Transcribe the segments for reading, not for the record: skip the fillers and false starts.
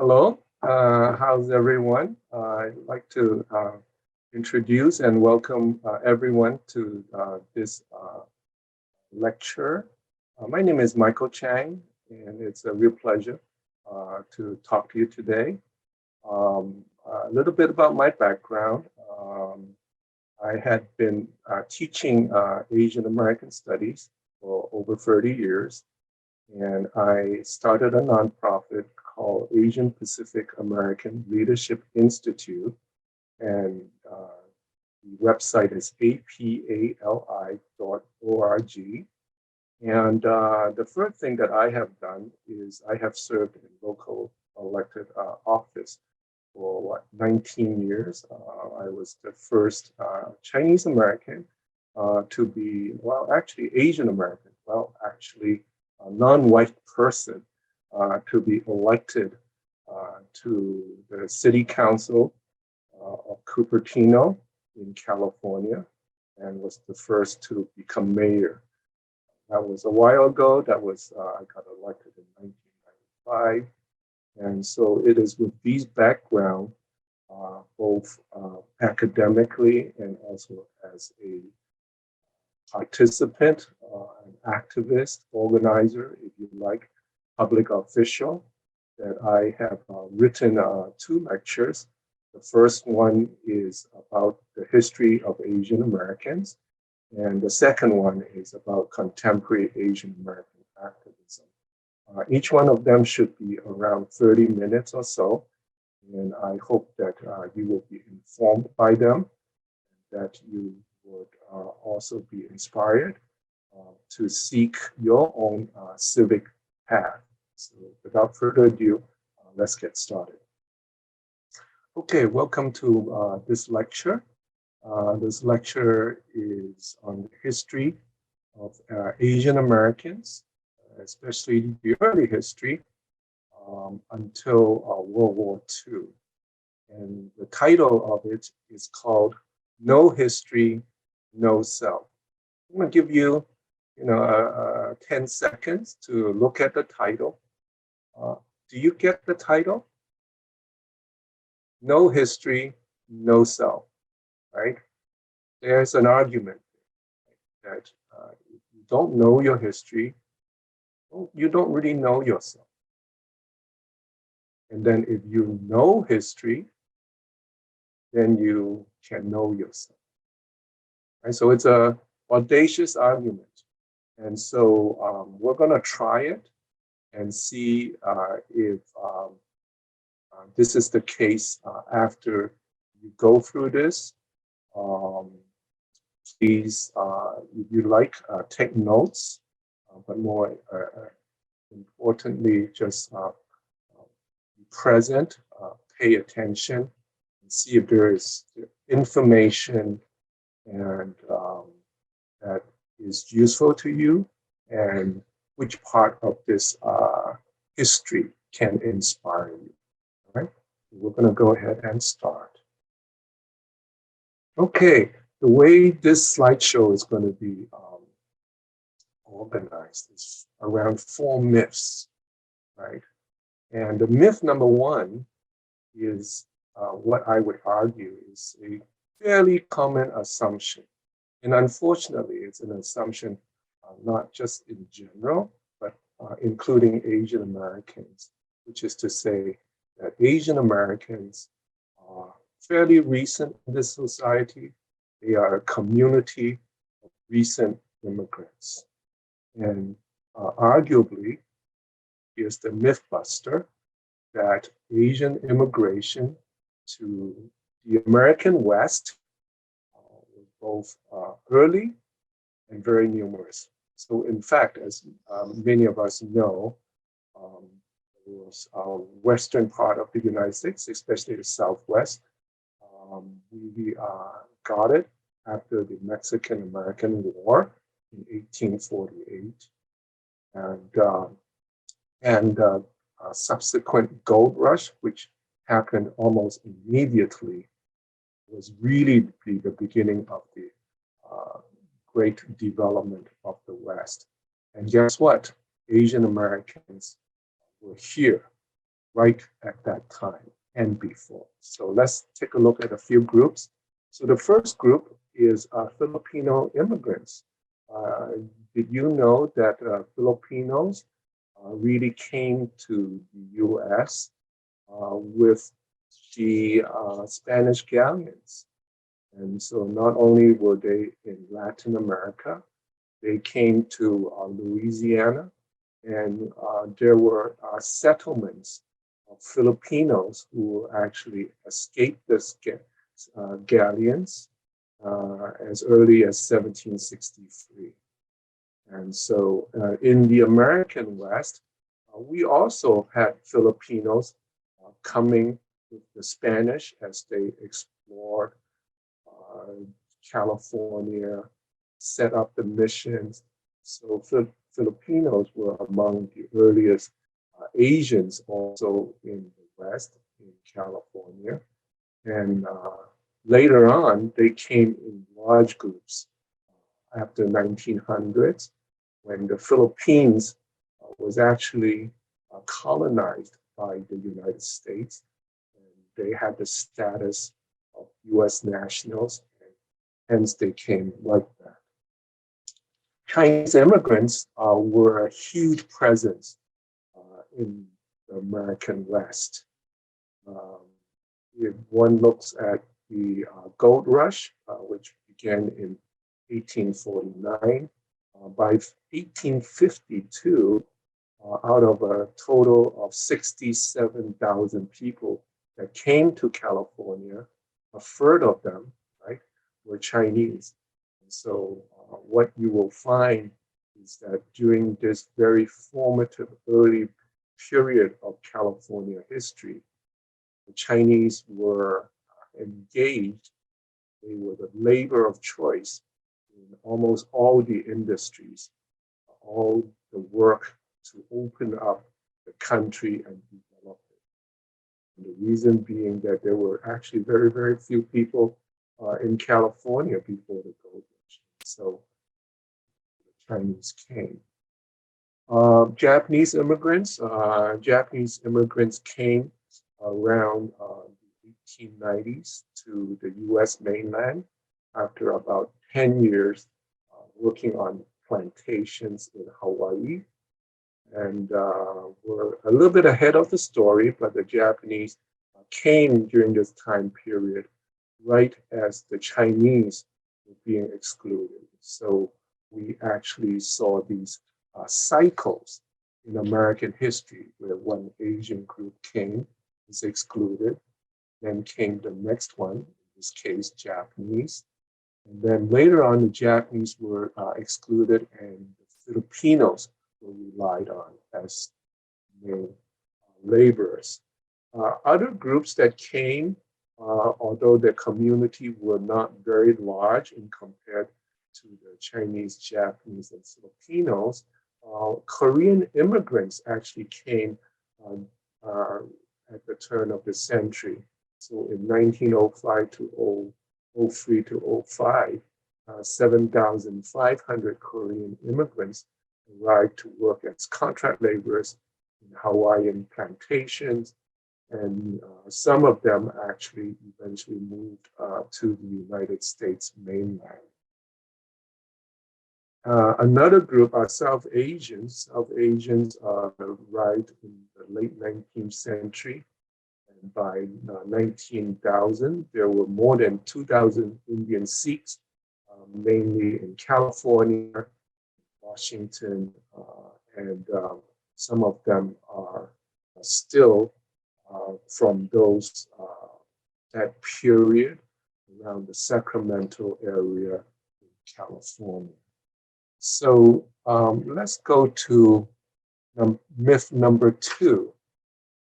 Hello, how's everyone? I'd like to introduce and welcome everyone to this lecture. My name is Michael Chang, and it's a real pleasure to talk to you today. A little bit about my background. I had been teaching Asian American studies for over 30 years, and I started a nonprofit called Asian Pacific American Leadership Institute, and the website is apali.org. And the first thing that I have done is I have served in local elected office for 19 years. I was the first Chinese American to be, well, actually Asian American, well, actually a non-white person to be elected to the City Council of Cupertino in California, and was the first to become mayor. That was a while ago. That was, I got elected in 1995. And so it is with these background, both academically and also as a participant, an activist, organizer, if you like, public official, that I have written two lectures. The first one is about the history of Asian Americans, and the second one is about contemporary Asian American activism. Each one of them should be around 30 minutes or so, and I hope that you will be informed by them, that you would also be inspired to seek your own civic path. So without further ado, let's get started. Okay, welcome to this lecture. This lecture is on the history of Asian Americans, especially the early history until World War II. And the title of it is called No History, No Self. I'm going to give you, 10 seconds to look at the title. Do you get the title? No history, no self, right? There's an argument that if you don't know your history, well, you don't really know yourself. And then if you know history, then you can know yourself. Right? So it's an audacious argument. And so we're going to try it and see if this is the case after you go through this. Please, if you like, take notes, but more importantly, just be present, pay attention, and see if there is information and that is useful to you, and which part of this history can inspire you. All right, we're going to go ahead and start. Okay, the way this slideshow is going to be organized is around 4 myths, right? And the myth number 1 is what I would argue is a fairly common assumption. And unfortunately, it's an assumption not just in general, but including Asian Americans, which is to say that Asian Americans are fairly recent in this society. They are a community of recent immigrants. And arguably, here's the myth buster, that Asian immigration to the American West was both early and very numerous. So in fact, as many of us know, it was western part of the United States, especially the Southwest. We got it after the Mexican-American War in 1848. And subsequent gold rush, which happened almost immediately, was really the beginning of the great development of the West. And guess what? Asian Americans were here. right at that time and before. So let's take a look at a few groups. So the first group is Filipino immigrants. Uh, did you know that Filipinos really came to the US with the Spanish galleons? And so not only were they in Latin America, they came to Louisiana, and there were settlements of Filipinos who actually escaped the galleons as early as 1763. And so in the American West, we also had Filipinos coming with the Spanish as they explored uh, California, set up the missions. So Filipinos were among the earliest Asians also in the West, in California. And later on, they came in large groups after 1900s when the Philippines was actually colonized by the United States. And they had the status of US nationals, and hence they came like that. Chinese immigrants were a huge presence in the American West. Um, if one looks at the gold rush, which began in 1849, by 1852, out of a total of 67,000 people that came to California, a third of them, right, were Chinese. And so what you will find is that during this very formative early period of California history, the Chinese were engaged. They were the labor of choice in almost all the industries, all the work to open up the country and develop it. And the reason being that there were actually very, very few people in California before the gold rush. So the Chinese came. Japanese immigrants came around the 1890s to the U.S. mainland after about 10 years working on plantations in Hawaii. And we're a little bit ahead of the story, but the Japanese came during this time period right as the Chinese were being excluded. So we actually saw these cycles in American history where one Asian group came, was excluded, then came the next one, in this case, Japanese. And then later on, the Japanese were excluded and the Filipinos were relied on as main laborers. Other groups that came, although their community were not very large in compared to the Chinese, Japanese, and Filipinos, Korean immigrants actually came at the turn of the century. So in 1905 to 03 to 05, 7,500 Korean immigrants arrived to work as contract laborers in Hawaiian plantations, and some of them actually eventually moved to the United States mainland. Another group are South Asians. South Asians arrived in the late 19th century. And by 19,000, there were more than 2,000 Indian Sikhs, mainly in California, Washington, and some of them are still from those that period around the Sacramento area in California. So let's go to myth number 2.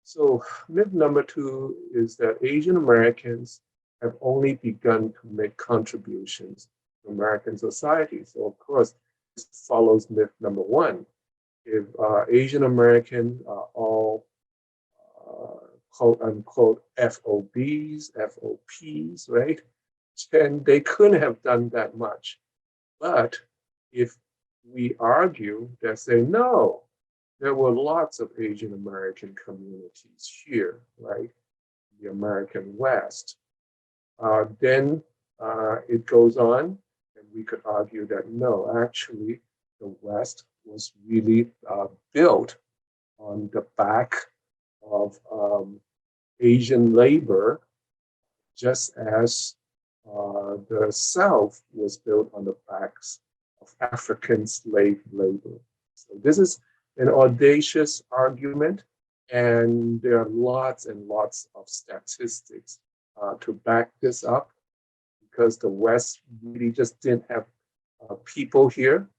So myth number 2 is that Asian Americans have only begun to make contributions to American society. So of course, this follows myth number 1. If Asian Americans are all quote unquote FOBs, FOPs, right? Then they couldn't have done that much. But if we argue that say, no, there were lots of Asian American communities here, right? The American West. Then it goes on, and we could argue that no, actually, the West was really built on the back of Asian labor, just as the South was built on the backs of African slave labor. So this is an audacious argument, and there are lots and lots of statistics to back this up, because the West really just didn't have people here.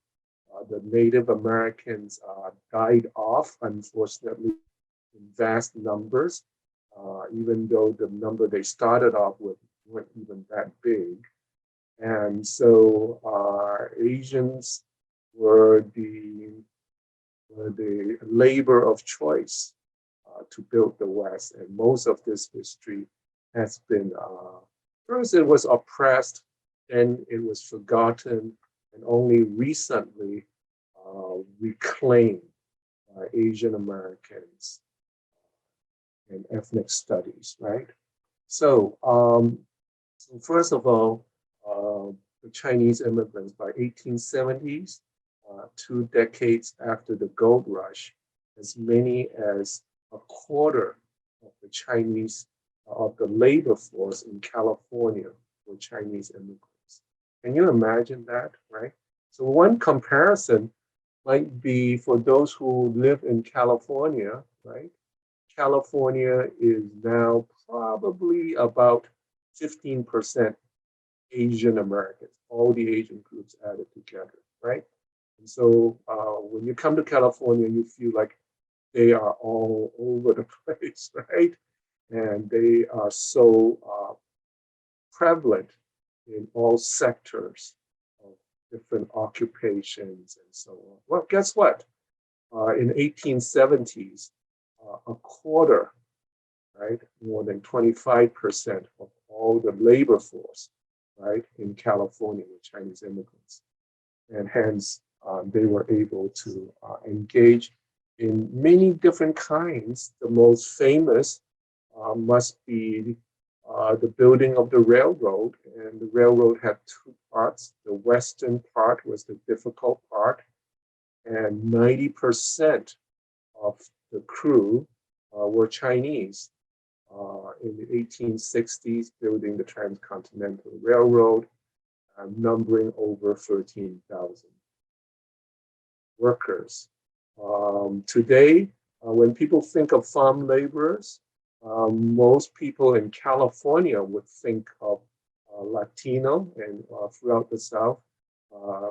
The Native Americans died off, unfortunately, in vast numbers, even though the number they started off with weren't even that big. And so Asians were the labor of choice to build the West. And most of this history has been, first it was oppressed, then it was forgotten, and only recently reclaimed by Asian Americans and ethnic studies, right? So, so first of all, the Chinese immigrants by 1870s, 2 decades after the gold rush, as many as a quarter of the Chinese, of the labor force in California were Chinese immigrants. Can you imagine that, right? So one comparison might be for those who live in California, right? California is now probably about 15% Asian Americans, all the Asian groups added together, right? And so when you come to California, you feel like they are all over the place, right? And they are so prevalent in all sectors of different occupations and so on. Well, guess what? In 1870s, a quarter, right, more than 25% of all the labor force, right, in California were Chinese immigrants. And hence, they were able to engage in many different kinds. The most famous must be the building of the railroad. And the railroad had two parts. The western part was the difficult part, and 90% of the crew were Chinese. In the 1860s, building the Transcontinental Railroad, numbering over 13,000 workers. Today, when people think of farm laborers, most people in California would think of Latino and throughout the South,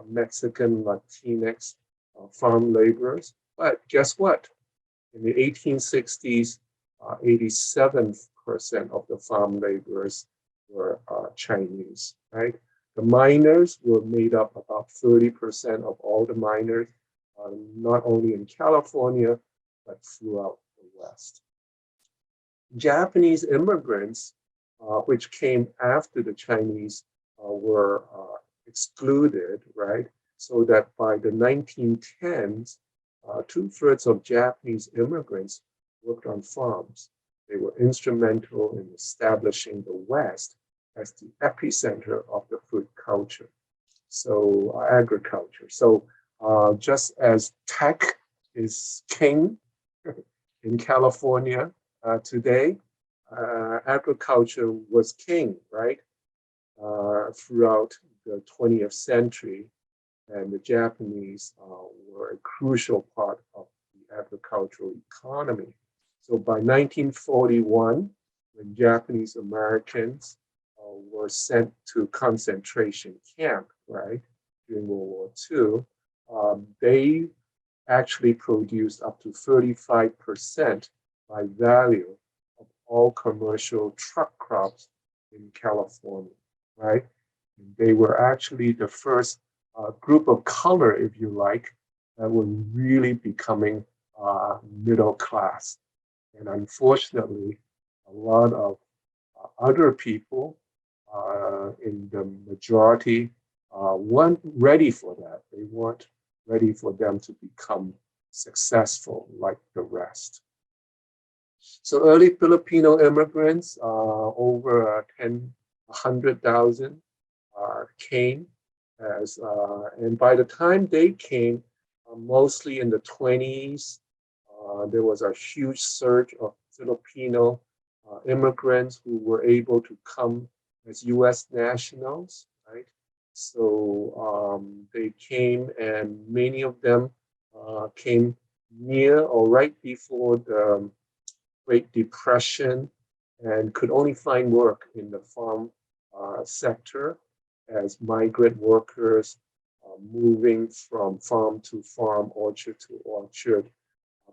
Mexican, Latinx farm laborers. But guess what? In the 1860s, 87% of the farm laborers were Chinese, right? The miners were made up about 30% of all the miners, not only in California, but throughout the West. Japanese immigrants, which came after the Chinese, were excluded, right? So that by the 1910s, 2/3 of Japanese immigrants worked on farms. They were instrumental in establishing the West as the epicenter of the food culture, so agriculture. So just as tech is king in California today, agriculture was king, right? Throughout the 20th century, and the Japanese were a crucial part of the agricultural economy. So by 1941, when Japanese Americans were sent to concentration camp, right, during World War II, they actually produced up to 35% by value of all commercial truck crops in California, right? And they were actually the first group of color, if you like, that were really becoming middle class. And unfortunately, a lot of other people in the majority weren't ready for that. They weren't ready for them to become successful like the rest. So early Filipino immigrants, over 100,000 came and by the time they came, mostly in the 20s, there was a huge surge of Filipino immigrants who were able to come as US nationals, right? So they came, and many of them came near or right before the Great Depression and could only find work in the farm sector as migrant workers moving from farm to farm, orchard to orchard,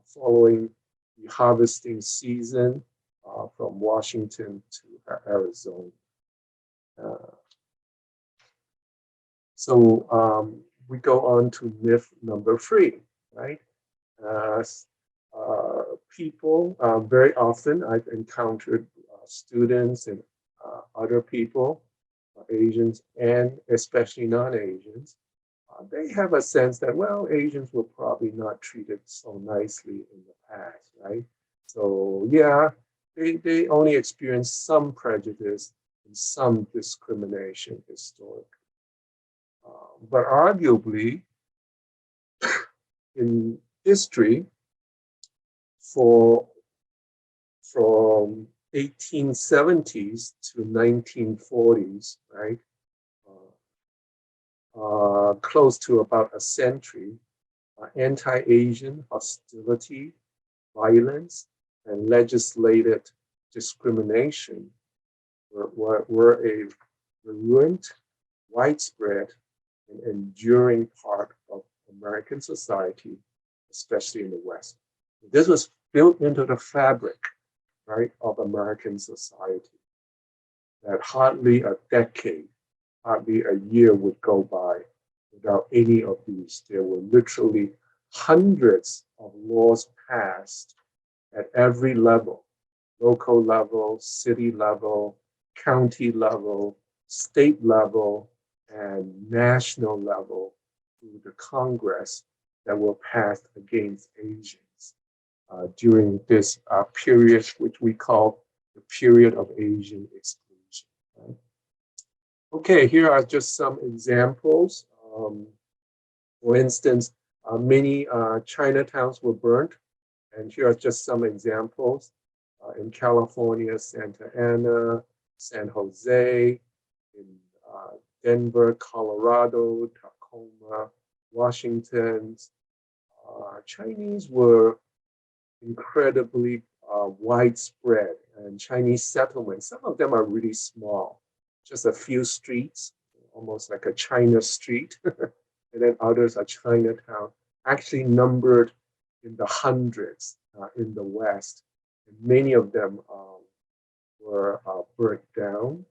following the harvesting season from Washington to Arizona. Uh, so we go on to myth number 3, right? Uh, People, very often I've encountered students and other people, Asians and especially non-Asians, they have a sense that, well, Asians were probably not treated so nicely in the past, right? So yeah, they only experienced some prejudice and some discrimination historically. But arguably, in history, for from 1870s to 1940s, right? Close to about a century, anti-Asian hostility, violence, and legislated discrimination were a ruined, widespread, and enduring part of American society, especially in the West. This was built into the fabric, right, of American society, that hardly a decade, hardly a year would go by without any of these. There were literally hundreds of laws passed at every level, local level, city level, county level, state level, and national level through the Congress that were passed against Asians during this period, which we call the period of Asian exclusion. Right? Okay, here are just some examples. For instance, many Chinatowns were burnt, and here are just some examples. In California, Santa Ana, San Jose, in Denver, Colorado, Tacoma, Washington. Chinese were incredibly widespread, and Chinese settlements, some of them are really small, just a few streets, almost like a China street, and then others are Chinatown, actually numbered in the hundreds in the West. And many of them were burnt down.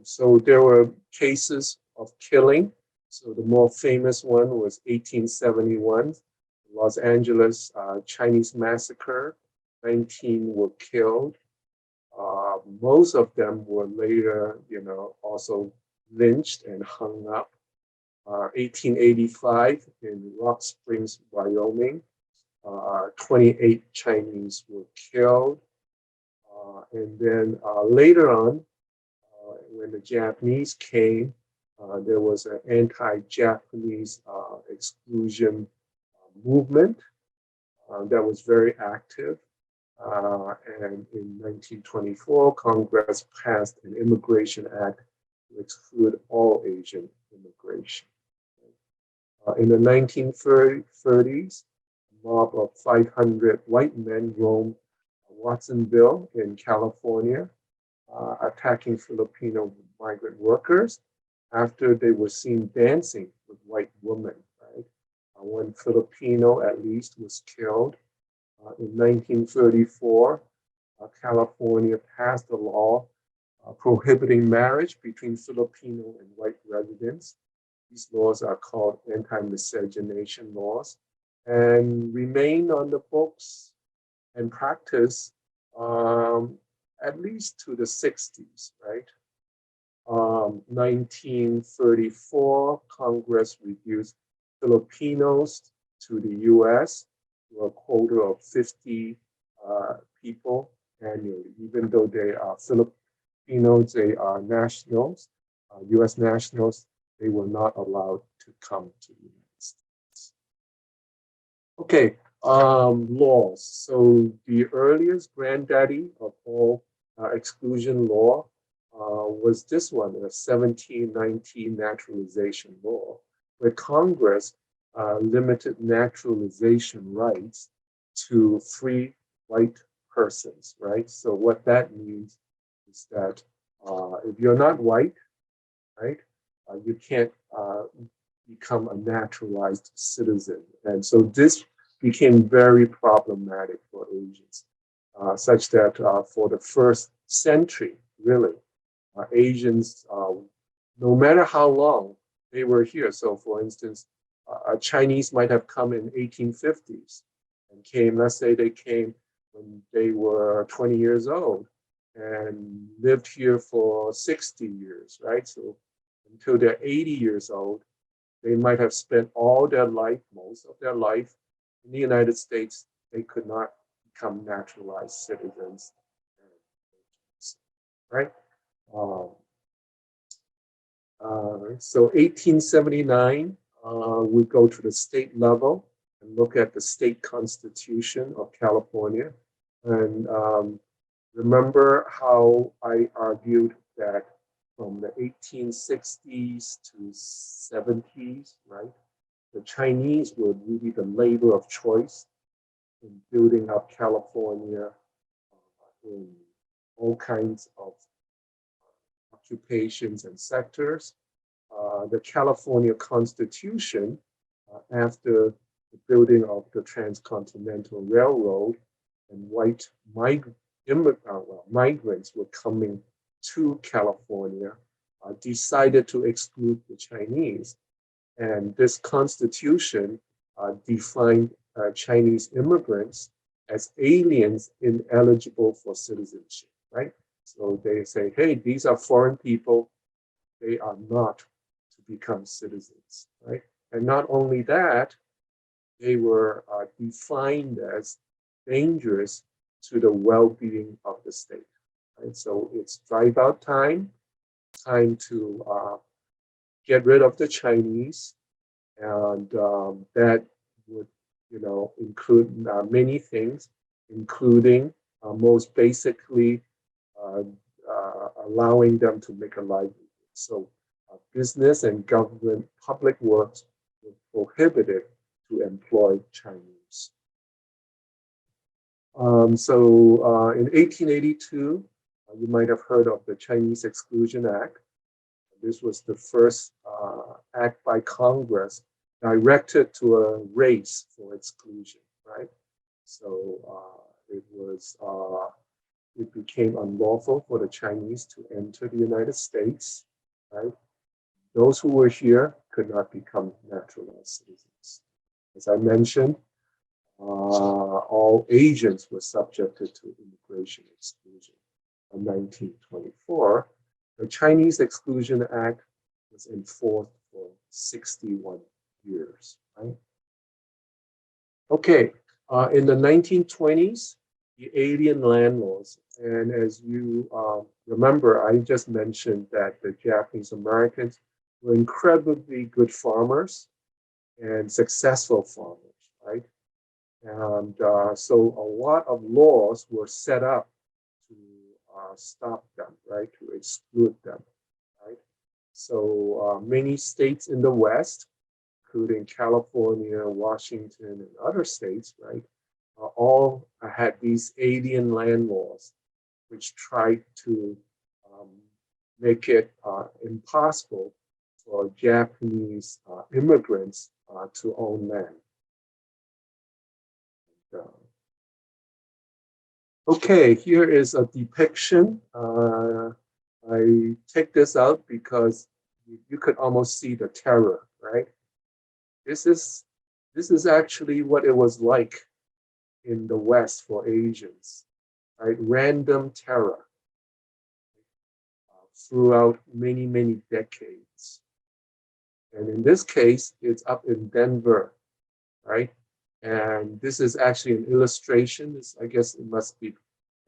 So there were cases of killing. So the more famous one was 1871, Los Angeles Chinese massacre. 19 were killed. Most of them were later, also lynched and hung up. 1885 in Rock Springs, Wyoming, 28 Chinese were killed. And then later on, when the Japanese came, there was an anti-Japanese exclusion movement that was very active. And in 1924, Congress passed an Immigration Act to exclude all Asian immigration. In the 1930s, a mob of 500 white men roamed Watsonville in California, attacking Filipino migrant workers after they were seen dancing with white women. Right? One Filipino, at least, was killed. In 1934, California passed a law prohibiting marriage between Filipino and white residents. These laws are called anti-miscegenation laws and remain on the books and practice at least to the 60s, right? 1934, Congress reduced Filipinos to the US to a quota of 50 people annually, even though they are Filipinos, they are nationals, US nationals, they were not allowed to come to the United States. Okay, laws. So the earliest granddaddy of all exclusion law was this one, the 1719 naturalization law, where Congress limited naturalization rights to free white persons, right? So what that means is that if you're not white, right, you can't become a naturalized citizen. And so this became very problematic for Asians, such that for the first century, really, Asians, no matter how long they were here. So, for instance, Chinese might have come in 1850s and came. Let's say they came when they were 20 years old and lived here for 60 years, right? So until they're 80 years old, they might have spent all their life, most of their life, in the United States. They could not become naturalized citizens, right? Um, so 1879, we go to the state level and look at the state constitution of California. And remember how I argued that from the 1860s to 70s, right? The Chinese were really the labor of choice in building up California in all kinds of occupations and sectors. The California Constitution, after the building of the Transcontinental Railroad and white migrants were coming to California, decided to exclude the Chinese. And this constitution defined Chinese immigrants as aliens ineligible for citizenship, right? So they say, hey, these are foreign people. They are not to become citizens, right? And not only that, they were defined as dangerous to the well-being of the state, right? So it's drive-out time to get rid of the Chinese, and that would, include many things, including most basically allowing them to make a livelihood. So business and government public works were prohibited to employ Chinese. In 1882, you might have heard of the Chinese Exclusion Act. This was the first act by Congress directed to a race for exclusion, right? So it became unlawful for the Chinese to enter the United States, right? Those who were here could not become naturalized citizens. As I mentioned, all Asians were subjected to immigration exclusion. In 1924, the Chinese Exclusion Act was enforced for 61 years, right? Okay, in the 1920s, the alien land laws, and as you remember, I just mentioned that the Japanese Americans were incredibly good farmers and successful farmers, right? And so a lot of laws were set up to stop them, right? To exclude them, right? So many states in the West, including California, Washington, and other states, right, all had these alien land laws, which tried to make it impossible for Japanese immigrants to own land. Okay, here is a depiction. I take this out because you could almost see the terror, right? This is actually what it was like in the West for Asians, right? Random terror throughout many, many decades. And in this case, it's up in Denver, right? And this is actually an illustration. I guess it must be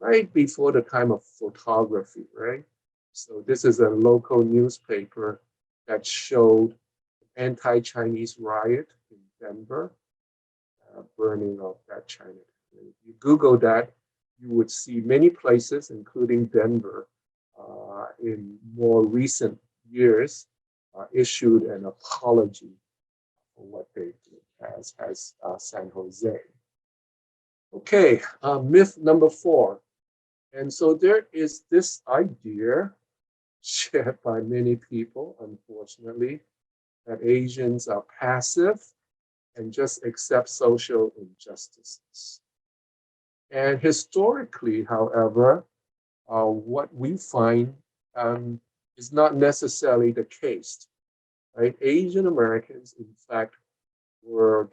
right before the time of photography, right? So this is a local newspaper that showed anti-Chinese riot in Denver, burning of that China. If you Google that, you would see many places, including Denver, in more recent years, issued an apology for what they did as San Jose. Okay, myth number 4. And so there is this idea shared by many people, unfortunately, that Asians are passive and just accept social injustices. And historically, however, what we find is not necessarily the case, right? Asian Americans, in fact, were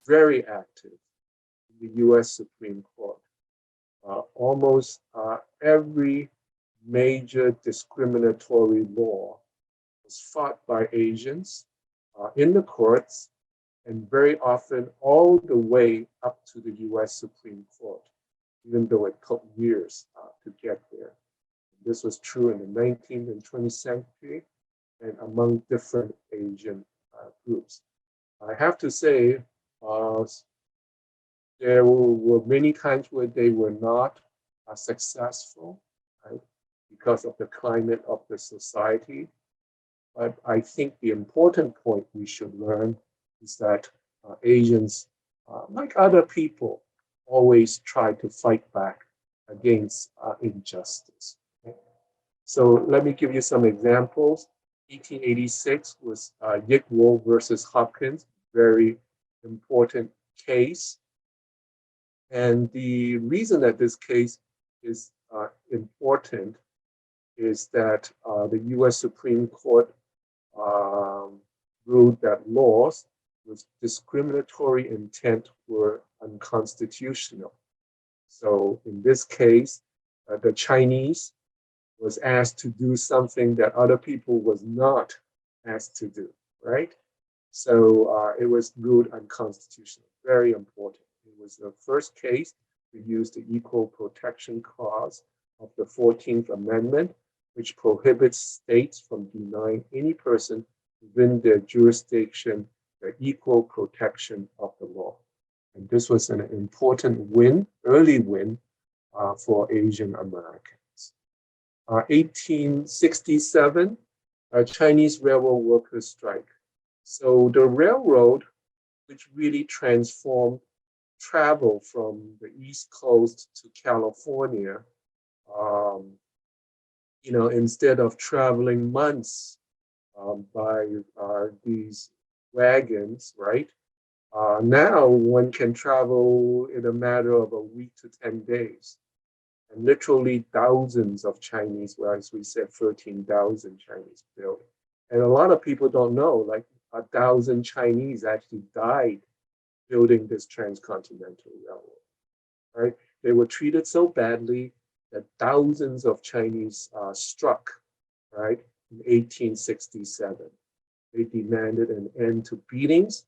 very active in the US Supreme Court. Almost every major discriminatory law was fought by Asians in the courts, and very often all the way up to the US Supreme Court, even though it took years to get there. This was true in the 19th and 20th century and among different Asian groups. I have to say, there were many times where they were not successful, right, because of the climate of the society. But I think the important point we should learn is that Asians, like other people, always try to fight back against injustice. Okay? So let me give you some examples. 1886 was Yick-Wo versus Hopkins, very important case. And the reason that this case is important is that the US Supreme Court ruled that laws with discriminatory intent were unconstitutional. So in this case, the Chinese was asked to do something that other people was not asked to do, right? So it was ruled unconstitutional, very important. It was the first case to use the Equal Protection Clause of the 14th Amendment, which prohibits states from denying any person within their jurisdiction the equal protection of the law. And this was an important win, early win for Asian Americans. 1867, a Chinese railroad workers strike. So the railroad, which really transformed travel from the East Coast to California, instead of traveling months by these wagons, right? Now one can travel in a matter of a week to 10 days. And literally thousands of Chinese, well, as we said, 13,000 Chinese built. And a lot of people don't know, like 1,000 Chinese actually died building this transcontinental railroad, right? They were treated so badly that thousands of Chinese struck, right, in 1867. They demanded an end to beatings.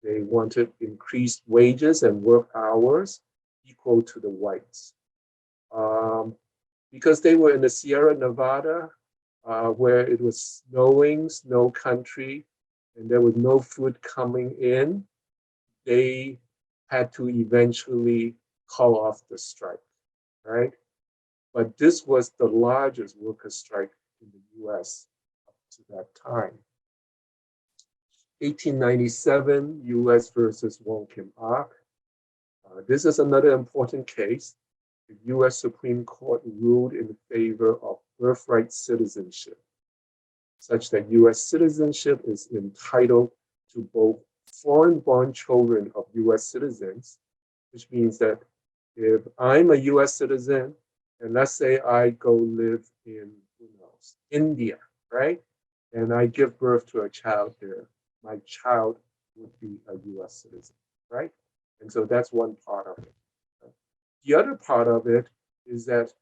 They wanted increased wages and work hours equal to the whites. Because they were in the Sierra Nevada, where it was snowing, snow country, and there was no food coming in, they had to eventually call off the strike, right? But this was the largest worker strike in the US up to that time. 1897, US versus Wong Kim Ark. This is another important case. The US Supreme Court ruled in favor of birthright citizenship, such that US citizenship is entitled to both foreign-born children of US citizens, which means that if I'm a US citizen, and let's say I go live in, India, right? And I give birth to a child there, my child would be a US citizen, right? And so that's one part of it. The other part of it is that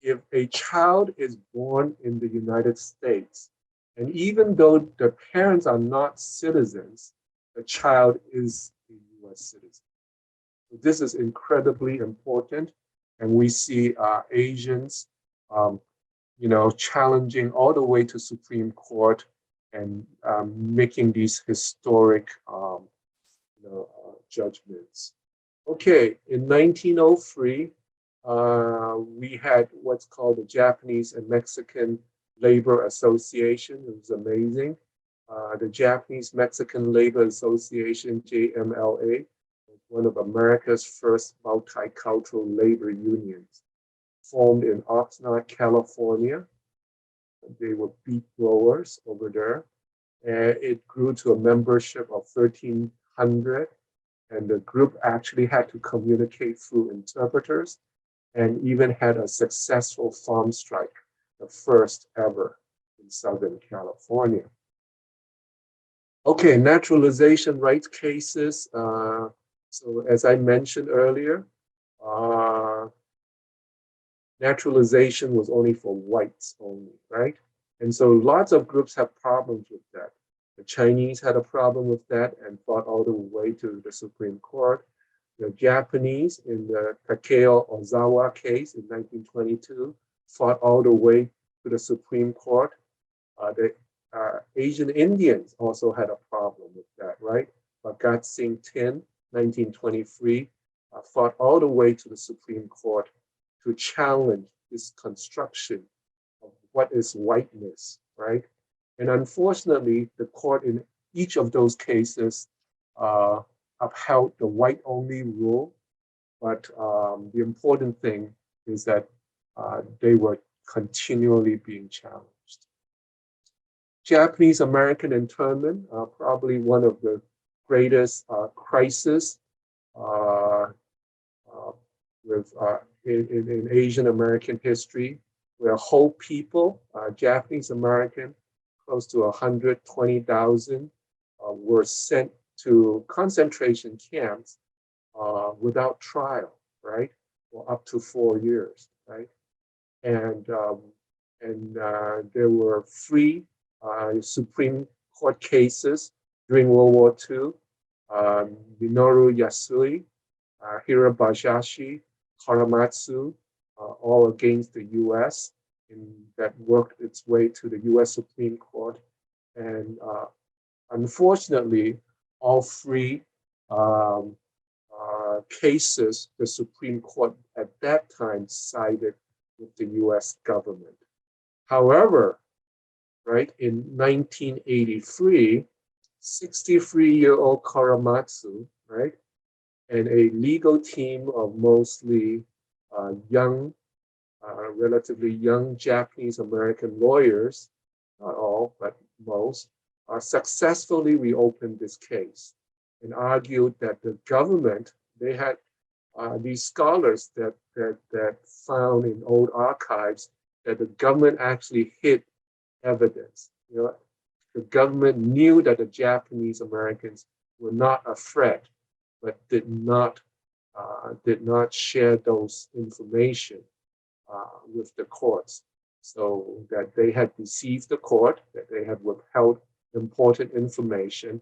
if a child is born in the United States, and even though the parents are not citizens, the child is a US citizens. So this is incredibly important. And we see Asians, challenging all the way to Supreme Court and making these historic, judgments. Okay, in 1903, we had what's called the Japanese and Mexican Labor Association. It was amazing. The Japanese Mexican Labor Association, JMLA, was one of America's first multicultural labor unions, formed in Oxnard, California. They were beet growers over there. And it grew to a membership of 1,300. And the group actually had to communicate through interpreters and even had a successful farm strike, the first ever in Southern California. Okay, naturalization rights cases. So as I mentioned earlier, naturalization was only for whites only, right? And so lots of groups have problems with that. The Chinese had a problem with that and fought all the way to the Supreme Court. The Japanese in the Takeo Ozawa case in 1922 fought all the way to the Supreme Court. The Asian Indians also had a problem with that, right? Bhagat Singh Tin, 1923, fought all the way to the Supreme Court to challenge this construction of what is whiteness, right? And unfortunately, the court in each of those cases upheld the white-only rule. But the important thing is that they were continually being challenged. Japanese American internment, probably one of the greatest crises in Asian American history, where whole people, Japanese American, close to 120,000, were sent to concentration camps without trial, right, for up to 4 years, right, and there were free Supreme Court cases during World War II. Minoru Yasui, Hirabayashi, Karamatsu, all against the U.S. that worked its way to the U.S. Supreme Court. And unfortunately, all three cases, the Supreme Court at that time sided with the U.S. government. However, right, in 1983, 63-year-old Karamatsu, right, and a legal team of mostly young, relatively young Japanese American lawyers, not all, but most, successfully reopened this case and argued that the government, they had these scholars that found in old archives that the government actually hid evidence. The government knew that the Japanese Americans were not a threat, but did not share those information with the courts, so that they had deceived the court, that they had withheld important information,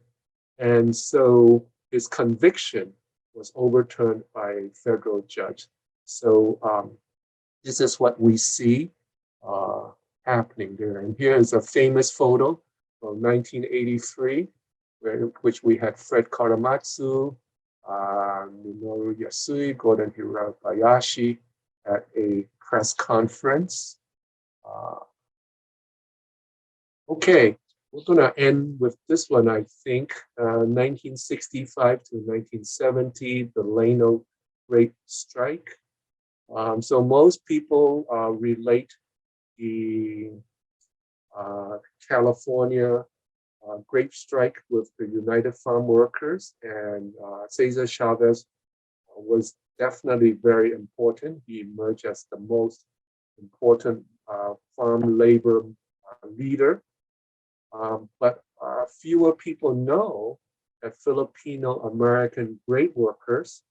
and so his conviction was overturned by a federal judge. So this is what we see happening there. And here is a famous photo from 1983, which we had Fred Karamatsu, Minoru Yasui, Gordon Hirabayashi at a press conference. Okay, we're going to end with this one, I think. 1965 to 1970, the Llano Grape Strike. So most people relate the California grape strike with the United Farm Workers, and Cesar Chavez was definitely very important. He emerged as the most important farm labor leader. But fewer people know that Filipino American grape workers,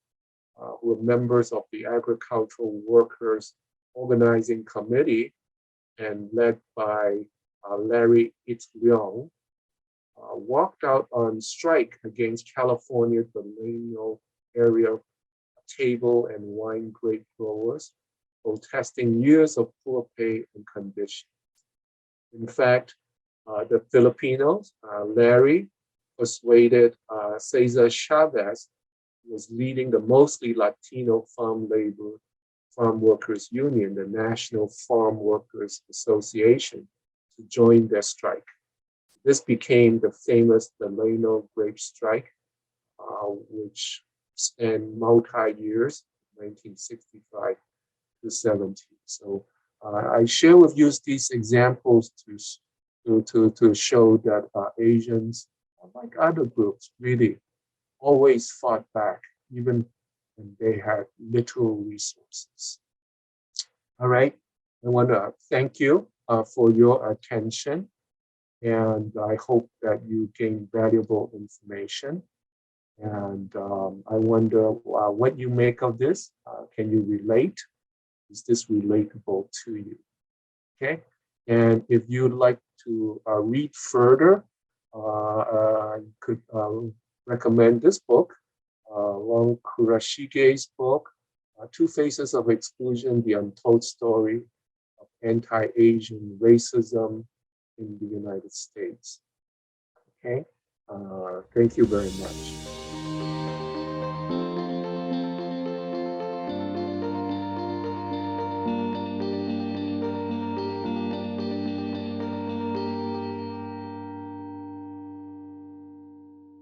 who were members of the Agricultural Workers Organizing Committee and led by Larry Itleong, walked out on strike against California Delano area table and wine grape growers, protesting years of poor pay and conditions. In fact, the Filipinos, Larry, persuaded Cesar Chavez, who was leading the mostly Latino farm workers union, the National Farm Workers Association, to join their strike. This became the famous Delano grape strike, which spanned multi-years, 1965 to 70. So I share with you these examples to show that Asians, like other groups, really always fought back, even when they had little resources. All right, I want to thank you for your attention, and I hope that you gain valuable information. And I wonder what you make of this. Can you relate? Is this relatable to you? Okay. And if you'd like to read further, I could recommend this book, Long Kurashige's book, Two Faces of Exclusion, The Untold Story of Anti-Asian Racism in the United States. Okay. Thank you very much.